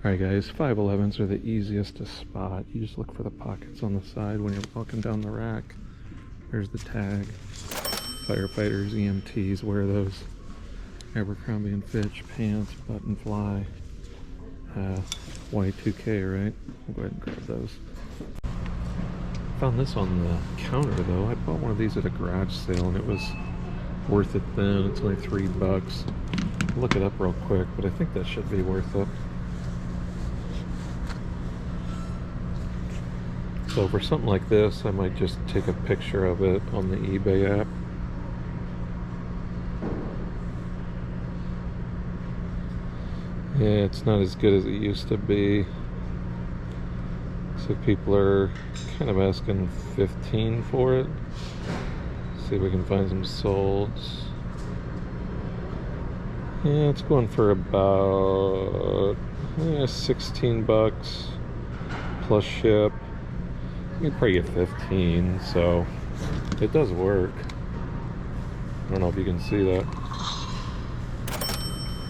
Alright guys, 511s are the easiest to spot. You just look for the pockets on the side when you're walking down the rack. There's the tag. Firefighters, EMTs wear those. Abercrombie and Fitch, pants, button fly. Y2K, right? I'll go ahead and grab those. Found this on the counter though. I bought one of these at a garage sale and it was worth it then. It's only $3. I'll look it up real quick, but I think that should be worth it. So for something like this, I might just take a picture of it on the eBay app. Yeah, it's not as good as it used to be. So people are kind of asking 15 for it. See if we can find some solds. Yeah, it's going for about 16 bucks plus ship. You can probably get 15, so it does work. I don't know if you can see that.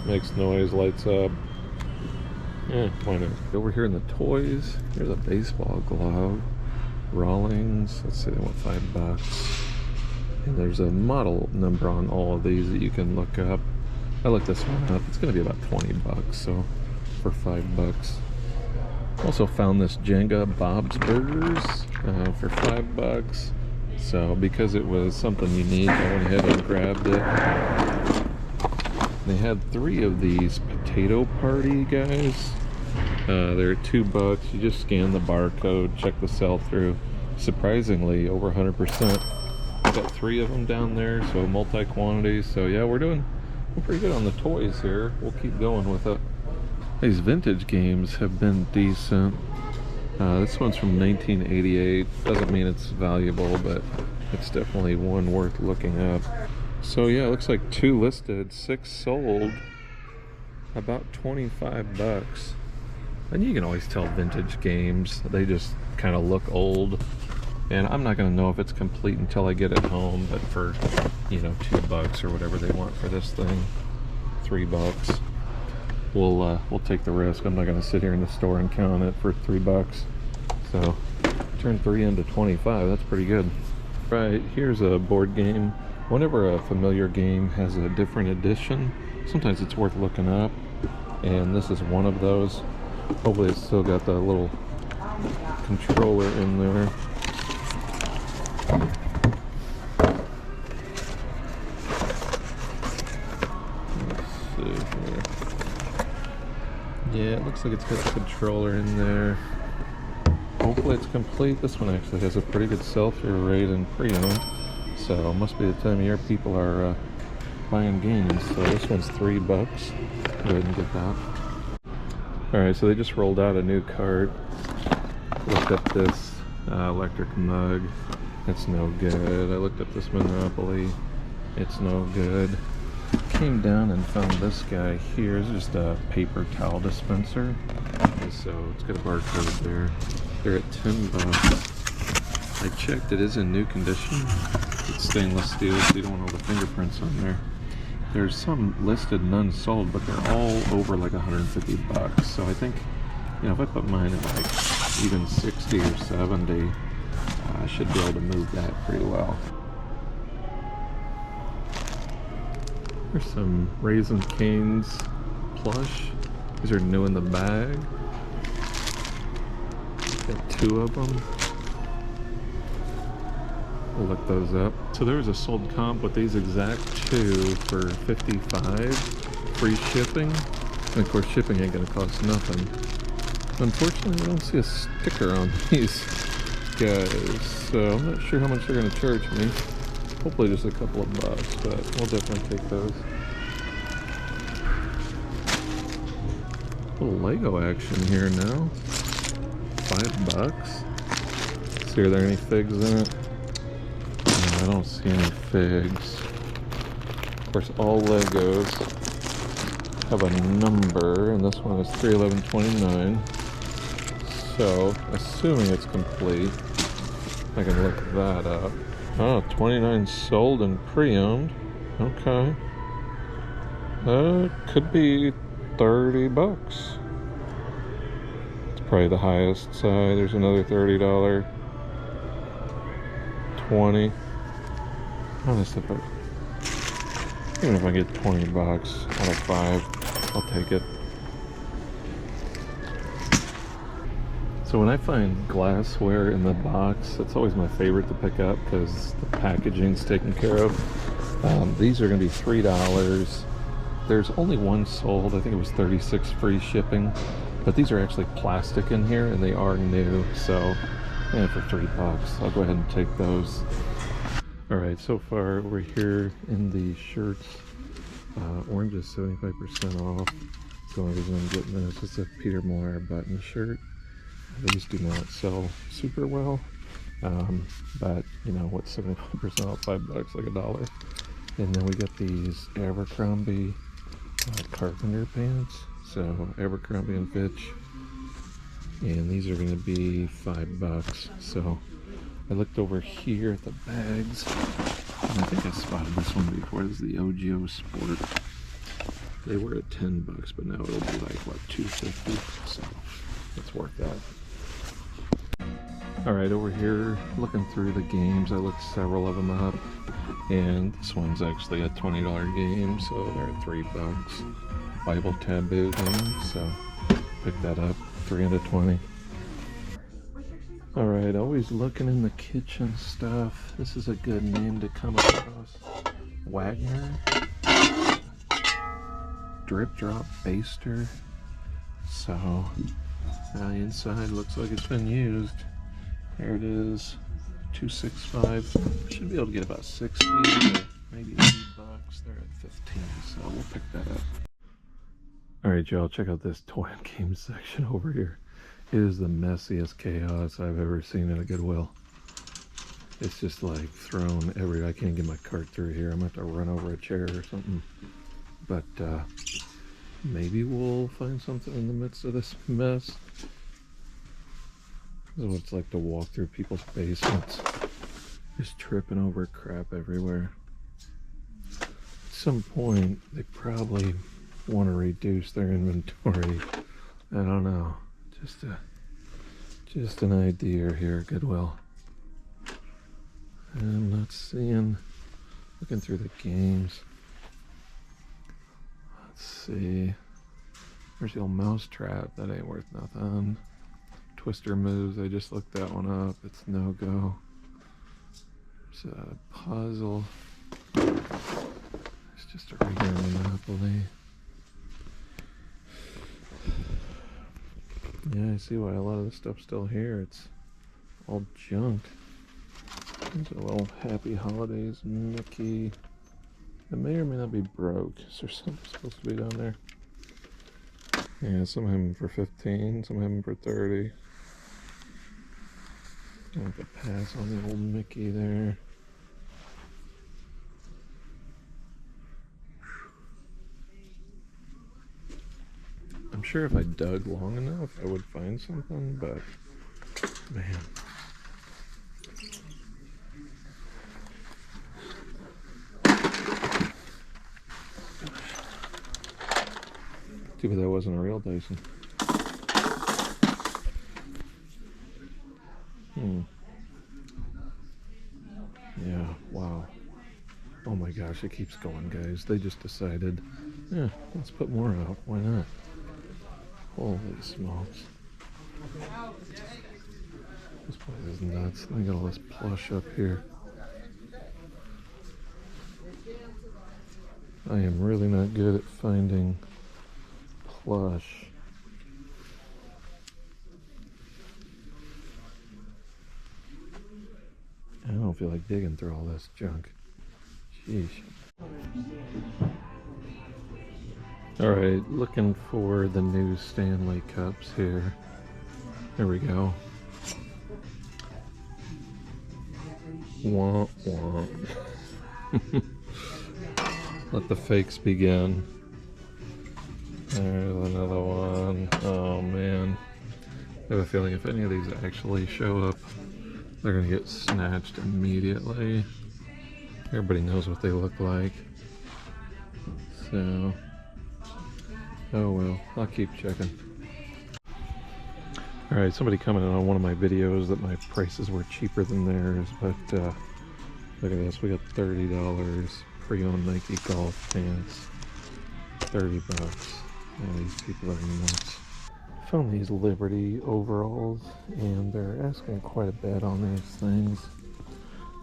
Makes noise, lights up. Yeah, why not? Over here in the toys, here's a baseball glove. Rawlings, let's see, they want $5. And there's a model number on all of these that you can look up. I looked this one up, it's gonna be about 20 bucks, so for $5. Also found this Jenga Bob's Burgers for $5. So because it was something unique, I went ahead and grabbed it. They had 3 of these potato party guys. They're $2. You just scan the barcode, check the sell-through. Surprisingly, over 100%. Got 3 of them down there, so multi-quantities. So yeah, we're pretty good on the toys here. We'll keep going with it. These vintage games have been decent. This one's from 1988. Doesn't mean it's valuable, but it's definitely one worth looking up. So yeah, it looks like 2 listed, 6 sold. About 25 bucks. And you can always tell vintage games, they just kind of look old. And I'm not gonna know if it's complete until I get it home, but for, you know, $2 or whatever they want for this thing, $3. We'll take the risk. I'm not gonna sit here in the store and count it for $3. So turn 3 into 25, that's pretty good. Right, here's a board game. Whenever a familiar game has a different edition, sometimes it's worth looking up, and this is one of those. Hopefully it's still got the little controller in there. Let's see here. Yeah, it looks like it's got the controller in there. Hopefully it's complete. This one actually has a pretty good sell-through rate in pre-owned. So it must be the time of year people are buying games. So this one's $3. Go ahead and get that. Alright, so they just rolled out a new cart. Looked up this electric mug. It's no good. I looked up this Monopoly. It's no good. Came down and found this guy here. It's just a paper towel dispenser. So it's got a barcode there. They're at 10 bucks. I checked, it is in new condition. It's stainless steel, so you don't want all the fingerprints on there. There's some listed, none sold, but they're all over like 150 bucks. So I think, you know, if I put mine at like even 60 or 70, I should be able to move that pretty well. There's some Raisin Cane's plush. These are new in the bag. Got 2 of them. We'll look those up. So there was a sold comp with these exact 2 for $55, free shipping. And of course shipping ain't gonna cost nothing. Unfortunately, I don't see a sticker on these guys, so I'm not sure how much they're gonna charge me. Hopefully just a couple of bucks, but we'll definitely take those. A little Lego action here now. $5. See, are there any figs in it? No, I don't see any figs. Of course, all Legos have a number, and this one is 31129. So, assuming it's complete, I can look that up. Oh, 29 sold and pre-owned. Okay. Could be 30 bucks. probably the highest side. There's another $30. 20. Honestly, even if I get 20 bucks out of 5, I'll take it. So when I find glassware in the box, it's always my favorite to pick up because the packaging's taken care of. These are going to be $3. There's only one sold. I think it was 36 free shipping. But these are actually plastic in here and they are new. So yeah, for $3, I'll go ahead and take those. Alright, so far over here in the shirts, orange is 75% off. So the only reason I'm getting this is a Peter Moore button shirt. These do not sell super well, but you know what's 75% off? $5, like $1. And then we got these Abercrombie carpenter pants. So Abercrombie and Fitch, and these are going to be $5. So I looked over here at the bags, and I think I spotted this one before. This is the OGO Sport. They were at $10, but now it'll be like what, $2.50. So it's worth that. Alright, over here, looking through the games, I looked several of them up, and this one's actually a $20 game, so they're at $3. Bible Taboo game, so pick that up, 3 out of 20. Alright, always looking in the kitchen stuff. This is a good name to come across. Wagner Drip Drop Baster. So, inside looks like it's been used. There it is, $2.65. Should be able to get about 60 or maybe $80. They're at 15, so we'll pick that up. Alright, y'all, check out this toy and game section over here. It is the messiest chaos I've ever seen at a Goodwill. It's just like thrown everywhere. I can't get my cart through here. I'm going to have to run over a chair or something. But maybe we'll find something in the midst of this mess. This is what it's like to walk through people's basements. Just tripping over crap everywhere. At some point, they probably want to reduce their inventory. I don't know. Just an idea here, Goodwill. I'm not seeing. Looking through the games. Let's see. There's the old Mousetrap. That ain't worth nothing. Twister Moves. I just looked that one up. It's no go. It's a puzzle. It's just a regular Monopoly. Yeah, I see why a lot of the stuff's still here. It's all junk. There's a little Happy Holidays Mickey. It may or may not be broke. Is there something supposed to be down there? Yeah, some have them for 15, some have them for 30. I have to pass on the old Mickey there. I'm sure if I dug long enough, I would find something, but man. Too bad that wasn't a real Dyson. Yeah, wow. Oh my gosh, it keeps going, guys. They just decided, yeah, let's put more out. Why not? Holy smokes. This place is nuts. Look at all this plush up here. I am really not good at finding plush. I don't feel like digging through all this junk. Sheesh. Alright, looking for the new Stanley Cups here. There we go. Womp womp. Let the fakes begin. There's another one. Oh man. I have a feeling if any of these actually show up, they're gonna get snatched immediately. Everybody knows what they look like. So, oh well, I'll keep checking. All right, somebody commented on one of my videos that my prices were cheaper than theirs, but look at this. We got $30 pre-owned Nike golf pants. 30 bucks. Yeah, these people are nuts. Found these Liberty overalls, and they're asking quite a bit on these things.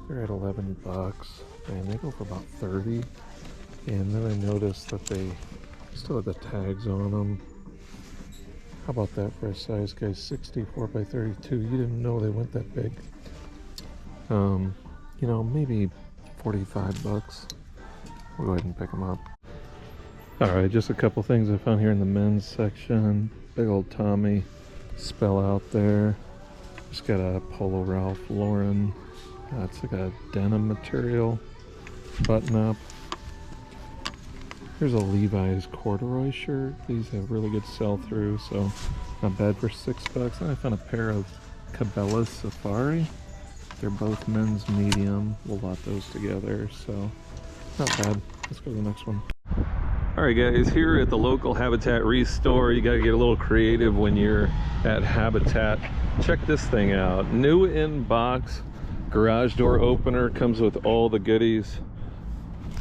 They're at 11 bucks, and they go for about 30. And then I noticed that they still have the tags on them. How about that for a size, guys? 64 by 32. You didn't know they went that big. You know, maybe 45 bucks. We'll go ahead and pick them up. Alright, just a couple things I found here in the men's section. Big old Tommy spell out there. Just got a Polo Ralph Lauren. It's like a denim material button up. Here's a Levi's corduroy shirt. These have really good sell-through, so not bad for 6 bucks. And I found a pair of Cabela's Safari. They're both men's medium. We'll lot those together, so not bad. Let's go to the next one. Alright guys, here at the local Habitat Restore, you gotta get a little creative when you're at Habitat. Check this thing out. New in box garage door opener, comes with all the goodies.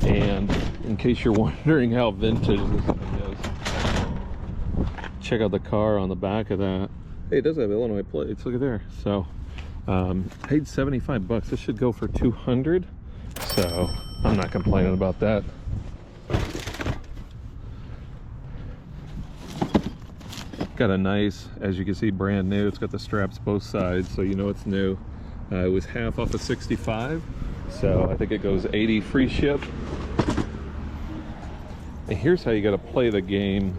And in case you're wondering how vintage this thing is, check out the car on the back of that. Hey, it does have Illinois plates, look at there. So paid 75 bucks. This should go for 200, so I'm not complaining about that. Got a nice, as you can see, brand new. It's got the straps both sides, so you know it's new. It was half off of 65, so I think it goes 80 free ship. And here's how you got to play the game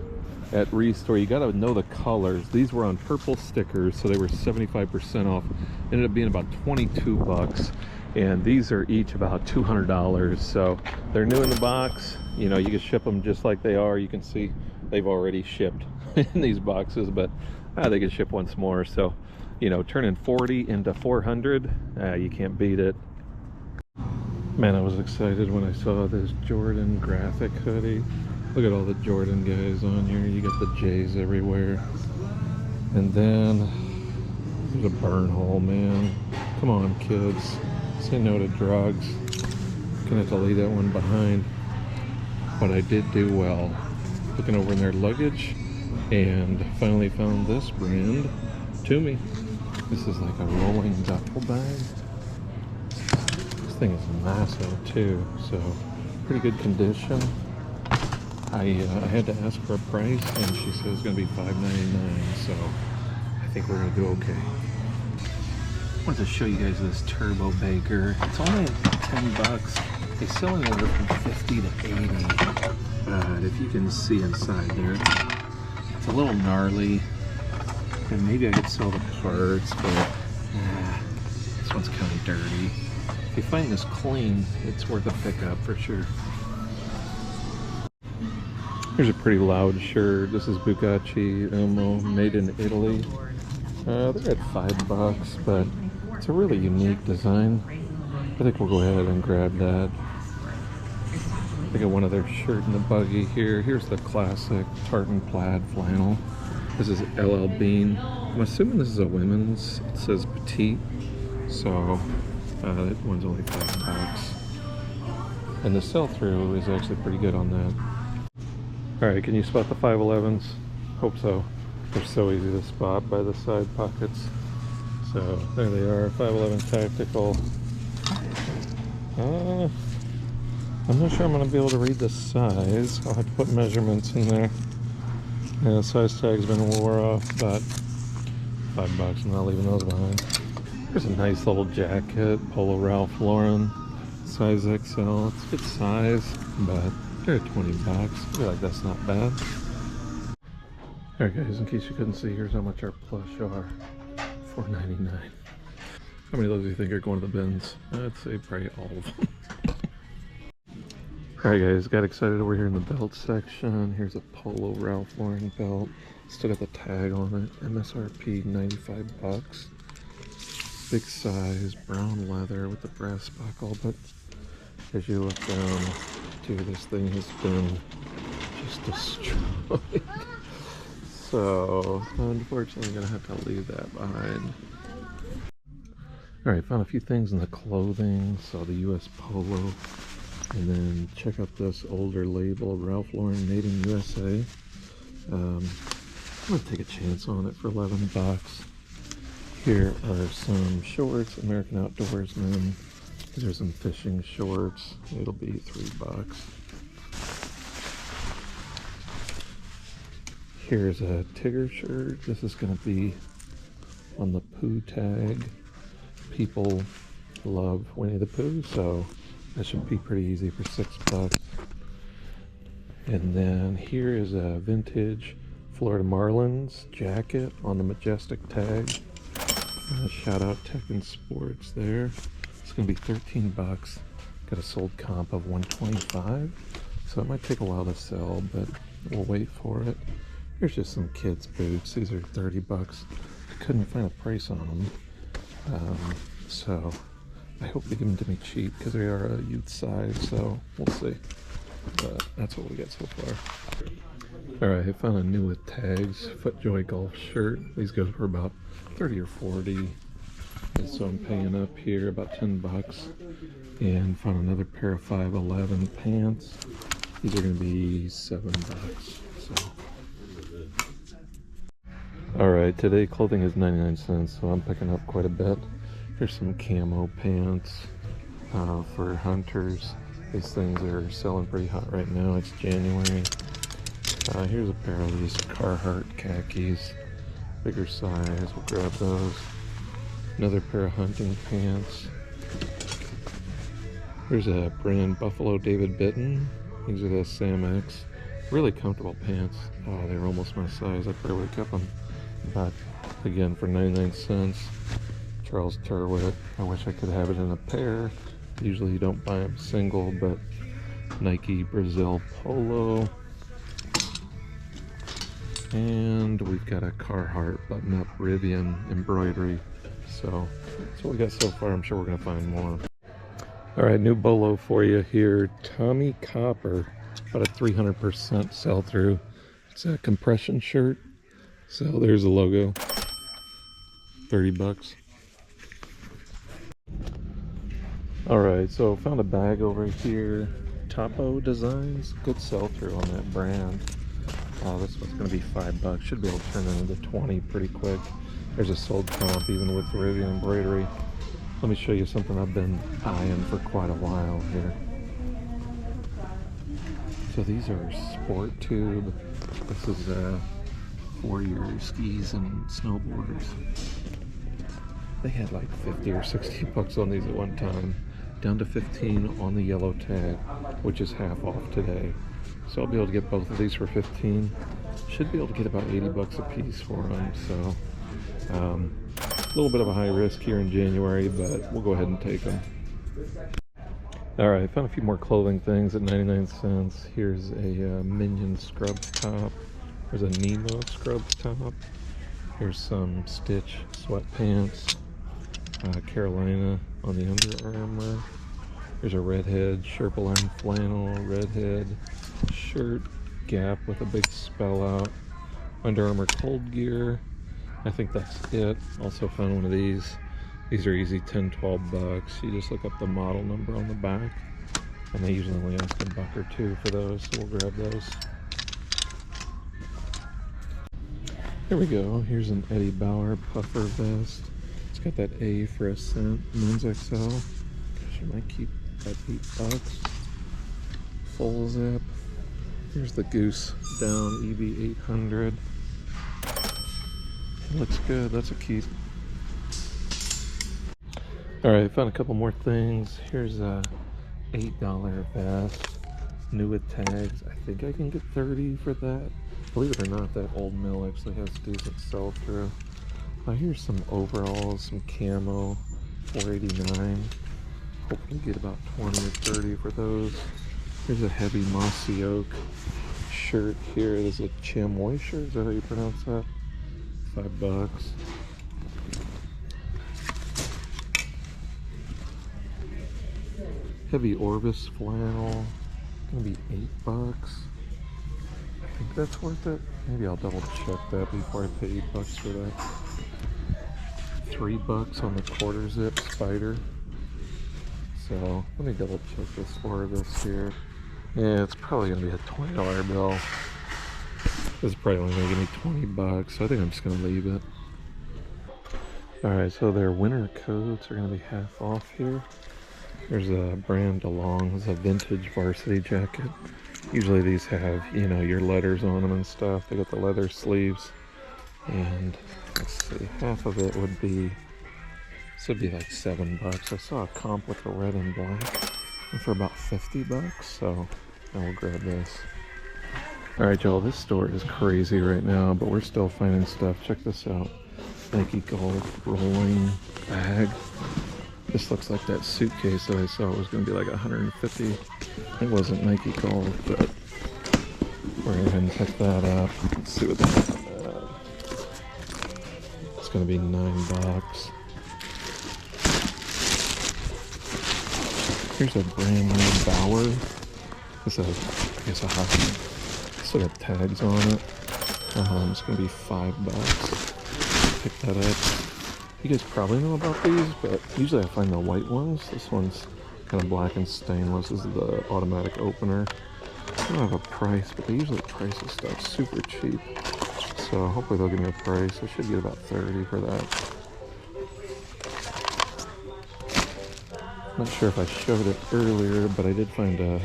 at Restore. You got to know the colors. These were on purple stickers, so they were 75% off. Ended up being about 22 bucks, and these are each about $200. So they're new in the box. You know, you can ship them just like they are. You can see they've already shipped in these boxes, but they can ship once more. So, you know, turning 40 into 400, you can't beat it. Man, I was excited when I saw this Jordan graphic hoodie. Look at all the Jordan guys on here. You got the J's everywhere. And then there's a burn hole, man. Come on, kids. Say no to drugs. Gonna have to leave that one behind. But I did do well. Looking over in their luggage, and finally found this brand, Toomey. This is like a rolling duffel bag. This thing is massive too, so pretty good condition. I had to ask for a price, and she said it's going to be $5.99, so I think we're going to do okay. I wanted to show you guys this Turbo Baker. It's only 10 bucks. They sell anywhere from 50 to 80. But if you can see inside there, it's a little gnarly. And maybe I could sell the parts, but this one's kind of dirty. If you find this clean, it's worth a pickup for sure. Here's a pretty loud shirt. This is Bugatti Uomo, made in Italy. They're at $5, but it's a really unique design. I think we'll go ahead and grab that. I got one of their shirt in the buggy here. Here's the classic tartan plaid flannel. This is LL Bean. I'm assuming this is a women's. It says petite, so that one's only $5. And the sell-through is actually pretty good on that. All right, can you spot the 511s? Hope so. They're so easy to spot by the side pockets. So there they are, 511 Tactical. I'm not sure I'm going to be able to read the size. I'll have to put measurements in there. Yeah, the size tag's been wore off, but $5. I'm not leaving those behind. Here's a nice little jacket, Polo Ralph Lauren, size XL. It's a good size, but they're at 20 bucks. I feel like that's not bad. Alright guys, in case you couldn't see, here's how much our plush are. $4.99. How many of those do you think are going to the bins? I'd say probably all of them. Alright guys, got excited over here in the belt section. Here's a Polo Ralph Lauren belt. Still got the tag on it. MSRP 95 bucks. Big size, brown leather with the brass buckle, but as you look down, dude, this thing has been just destroyed. So unfortunately I'm gonna have to leave that behind. Alright, found a few things in the clothing. Saw the US Polo. And then check out this older label, Ralph Lauren Made in USA. I'm gonna take a chance on it for 11 bucks. Here are some shorts, American Outdoorsman. These are some fishing shorts. It'll be 3 bucks. Here's a Tigger shirt. This is gonna be on the Pooh tag. People love Winnie the Pooh, so that should be pretty easy for 6 bucks. And then here is a vintage Florida Marlins jacket on the Majestic tag. Shout out Tech and Sports there. It's gonna be 13 bucks. Got a sold comp of 125, so it might take a while to sell, but we'll wait for it. Here's just some kids' boots. These are 30 bucks. I couldn't find a price on them, so I hope they give them to me cheap because they are a youth size, so we'll see. But that's what we got so far. Alright, I found a new with tags, FootJoy golf shirt. These go for about 30 or 40. And so I'm paying up here about 10 bucks. And found another pair of 511 pants. These are going to be 7 bucks. So. Alright, today clothing is 99 cents, so I'm picking up quite a bit. Here's some camo pants for hunters. These things are selling pretty hot right now. It's January. Here's a pair of these Carhartt khakis, bigger size. We'll grab those. Another pair of hunting pants. Here's a brand Buffalo David Bitton. These are the Sam X. Really comfortable pants. Oh, they're almost my size. I barely kept them. But again, for 99 cents. Charles Turwitt. I wish I could have it in a pair. Usually you don't buy them single, but Nike Brazil Polo. And we've got a Carhartt button-up Rivian embroidery. So that's what we got so far. I'm sure we're gonna find more. All right, new BOLO for you here. Tommy Copper, about a 300% sell-through. It's a compression shirt. So there's the logo. 30 bucks. All right, so found a bag over here. Topo Designs, good sell-through on that brand. This one's gonna be 5 bucks. Should be able to turn it into 20 pretty quick. There's a sold comp even with the Rivian embroidery. Let me show you something I've been eyeing for quite a while here. So these are Sport Tube. This is for your skis and snowboarders. They had like 50 or 60 bucks on these at one time. Down to 15 on the yellow tag, which is half off today. So I'll be able to get both of these for 15. Should be able to get about 80 bucks a piece for them. So a little bit of a high risk here in January, but we'll go ahead and take them. All right, I found a few more clothing things at 99 cents. Here's a Minion Scrubs top. There's a Nemo Scrubs top. Here's some Stitch sweatpants. Carolina on the Under Armour. There's a Redhead Sherpa Line flannel, Redhead shirt, Gap with a big spell out. Under Armour Cold Gear. I think that's it. Also found one of these. These are easy 10-12 bucks. You just look up the model number on the back. And they usually only ask $1 or $2 for those, so we'll grab those. Here we go. Here's an Eddie Bauer puffer vest. It's got that A for a cent, men's XL. Gosh, I might keep that 8 bucks. Full zip. Here's the Goose Down EB 800. Looks good. That's a keep. All right, found a couple more things. Here's a $8 vest, new with tags. I think I can get 30 for that. Believe it or not, that old mill actually has decent sell-through. Here's some overalls, some camo, $4.89. Hopefully get about 20 or 30 for those. Here's a heavy mossy oak shirt here. There's a chamois shirt. Is that how you pronounce that? $5. Heavy Orbis flannel. Gonna be $8. I think that's worth it. Maybe I'll double check that before I pay $8 for that. $3 on the quarter zip spider. So let me double check this for this here. Yeah, it's probably gonna be a $20 bill. This is probably only gonna give me $20, so I think I'm just gonna leave it. Alright, so their winter coats are gonna be half off here. There's a brand DeLong, it's a vintage varsity jacket. Usually these have, you know, your letters on them and stuff. They got the leather sleeves. And let's see, half of it would be, this would be like $7. I saw a comp with the red and black for about $50, so I will grab this. Alright y'all, this store is crazy right now, but we're still finding stuff. Check this out. Nike Golf rolling bag. This looks like that suitcase that I saw was going to be like $150. It wasn't Nike Golf, but we're going to go ahead and pick that up. Let's see what that's about. It's going to be $9. Here's a brand new Bauer. This is, I guess, a hockey. Still got tags on it. It's going to be $5. Pick that up. You guys probably know about these, but usually I find the white ones. This one's kind of black and stainless. This is the automatic opener. I don't have a price, but they usually price this stuff super cheap. So hopefully they'll give me a price. I should get about $30 for that. Not sure if I showed it earlier, but I did find a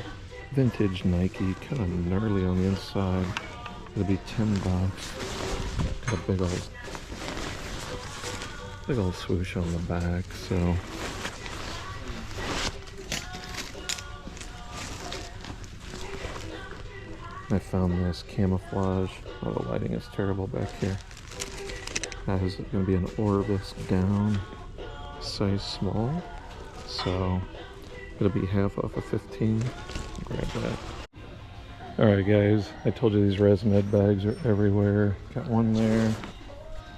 vintage Nike, kind of gnarly on the inside. It'll be $10. Got a big old swoosh on the back, so I found this camouflage. Oh, the lighting is terrible back here. That is going to be an Orbis down, size small, so it'll be half off of 15. Grab that. Alright guys, I told you these ResMed bags are everywhere. Got one there.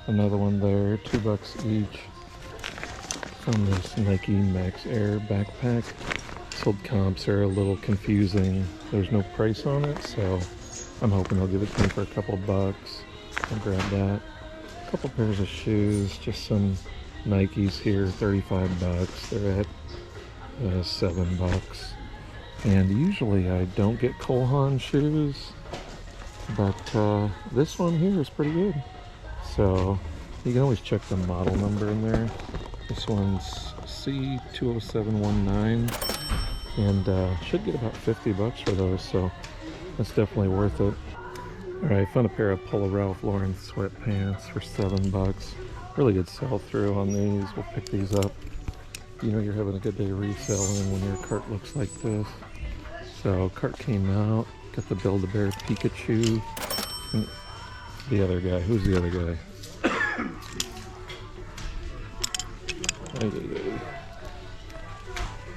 Another one there, $2 each. Found this Nike Max Air backpack. Sold comps are a little confusing. There's no price on it, so I'm hoping they'll give it to me for a couple bucks. I'll grab that. A couple pairs of shoes, just some Nikes here, $35. They're at $7. And usually I don't get Cole Haan shoes, but this one here is pretty good. So you can always check the model number in there. This one's C20719 and should get about $50 for those, so that's definitely worth it. Alright, I found a pair of Polo Ralph Lauren sweatpants for $7. Really good sell-through on these. We'll pick these up. You know you're having a good day reselling when your cart looks like this. So cart came out, got the Build-A-Bear Pikachu. And the other guy, who's the other guy?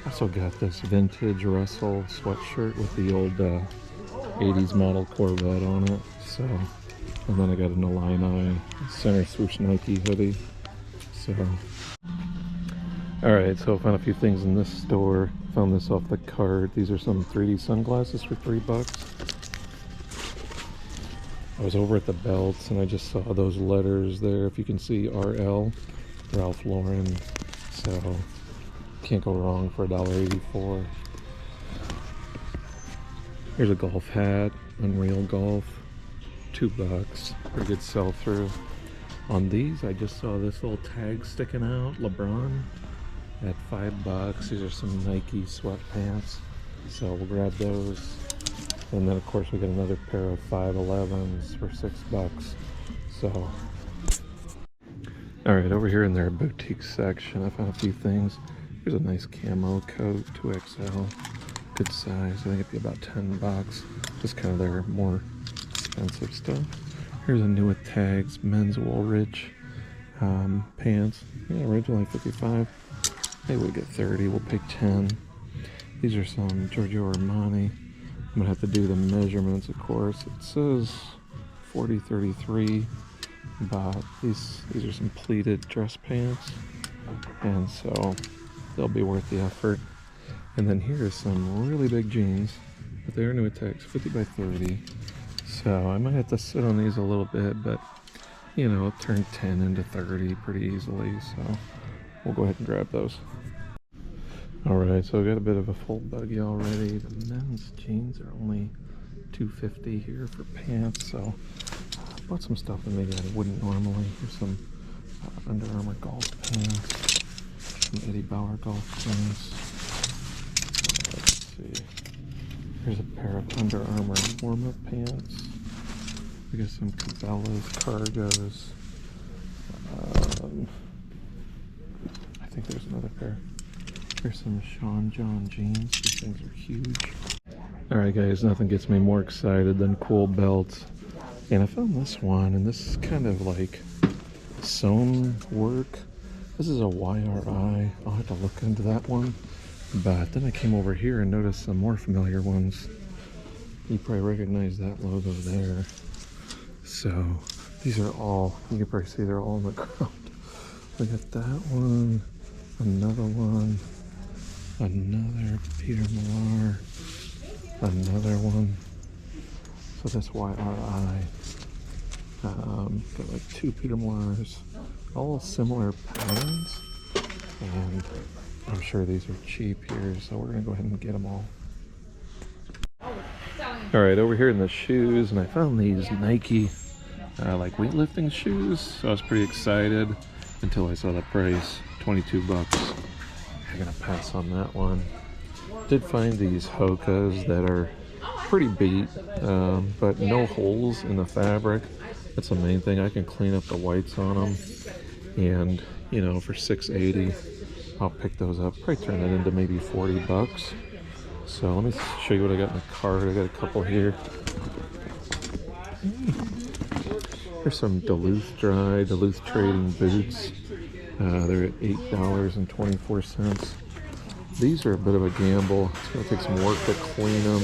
Also got this vintage Russell sweatshirt with the old 80s model Corvette on it. So, and then I got an Illini center swoosh Nike hoodie. So, alright, so I found a few things in this store. Found this off the cart. These are some 3D sunglasses for $3. I was over at the Belts and I just saw those letters there. If you can see RL, Ralph Lauren. So can't go wrong for $1.84. Here's a golf hat, Unreal Golf, $2. Pretty good sell through. On these, I just saw this little tag sticking out, LeBron, at $5. These are some Nike sweatpants. So we'll grab those. And then of course we got another pair of 511s for $6. So, alright, over here in their boutique section, I found a few things. Here's a nice camo coat, 2XL, good size. I think it'd be about $10. Just kind of their more expensive stuff. Here's a new with tags, men's Woolrich pants. Yeah, originally $55. Maybe we'll get $30. We'll pick 10. These are some Giorgio Armani. I'm gonna have to do the measurements, of course. It says 40-33, but these are some pleated dress pants, and so they'll be worth the effort. And then here's some really big jeans, but they're new attacks, 50 by 30. So I might have to sit on these a little bit, but you know, it'll turn 10 into 30 pretty easily. So we'll go ahead and grab those. Alright, so I got a bit of a full buggy already. The men's jeans are only $2.50 here for pants, so I bought some stuff that maybe I wouldn't normally. Here's some Under Armour golf pants, some Eddie Bauer golf pants. Let's see. Here's a pair of Under Armour warm-up pants. We got some Cabela's cargos. I think there's another pair. Here's some Sean John jeans. These things are huge. Alright guys, nothing gets me more excited than cool belts. And I found this one, and this is kind of like sewn work. This is a YRI. I'll have to look into that one. But then I came over here and noticed some more familiar ones. You probably recognize that logo there. So these are all, you can probably see they're all on the ground. We got that one, another one, another Peter Millar, another one. So that's YRI. Got like 2 Peter Millars, all similar patterns, and I'm sure these are cheap here, so we're gonna go ahead and get them all. Alright, over here in the shoes, and I found these Nike like weightlifting shoes, so I was pretty excited until I saw the price, 22 bucks. I'm gonna pass on that one. Did find these Hokas that are pretty beat, but no holes in the fabric. That's the main thing. I can clean up the whites on them, and you know, for $6.80 I'll pick those up, probably turn that into maybe 40 bucks. So let me show you what I got in the cart. I got a couple here. Here's some Duluth Trading boots. They're at $8.24. These are a bit of a gamble. It's gonna take some work to clean them.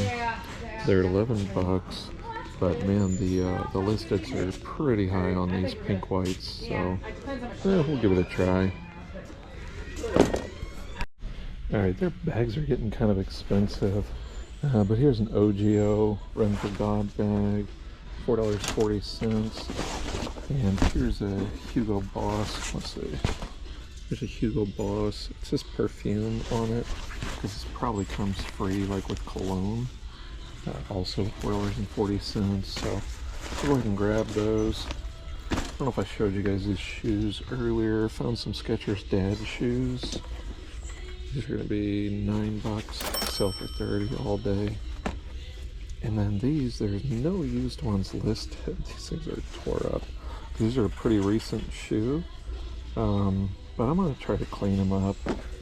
They're 11 bucks, but man, the listeds are pretty high on these pink whites, so we'll give it a try. Alright, their bags are getting kind of expensive, but here's an OGO Run for God bag, $4.40, and here's a Hugo Boss. Let's see. There's a Hugo Boss. It says perfume on it, because this probably comes free, like with cologne. Also $4.40, so we'll go ahead and grab those. I don't know if I showed you guys these shoes earlier. Found some Skechers dad shoes. These are going to be 9 bucks, sell for 30 all day. And then these, there's no used ones listed. These things are tore up. These are a pretty recent shoe, but I'm going to try to clean them up.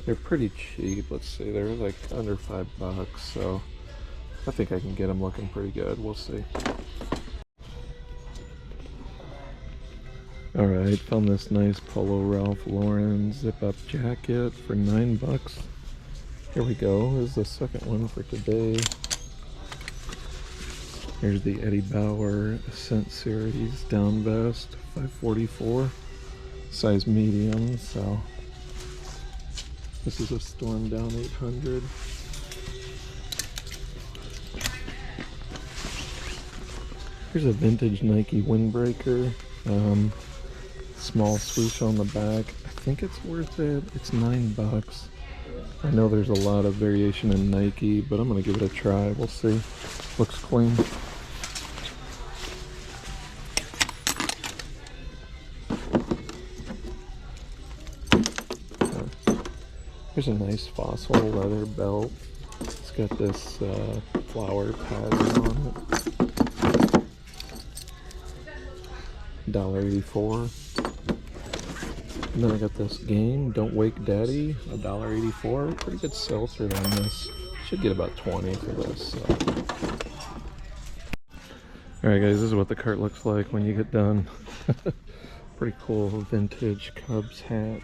They're pretty cheap. Let's see, they're like under 5 bucks, so I think I can get them looking pretty good. We'll see. Alright, found this nice Polo Ralph Lauren zip-up jacket for 9 bucks. Here we go. This is the second one for today. Here's the Eddie Bauer Ascent Series down vest, $5.44. Size medium, so this is a Storm Down 800. Here's a vintage Nike windbreaker. Small swoosh on the back. I think it's worth it. It's 9 bucks. I know there's a lot of variation in Nike, but I'm gonna give it a try. We'll see. Looks clean. Here's a nice Fossil leather belt. It's got this flower pattern on it. $1.84. And then I got this Game Don't Wake Daddy, $1.84. Pretty good sell-through on this. Should get about 20 for this. So. Alright guys, this is what the cart looks like when you get done. Pretty cool vintage Cubs hat.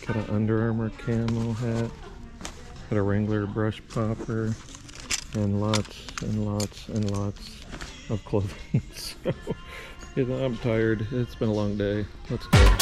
Got an Under Armour camo hat. Got a Wrangler brush popper. And lots and lots and lots of clothing. So, I'm tired. It's been a long day. Let's go.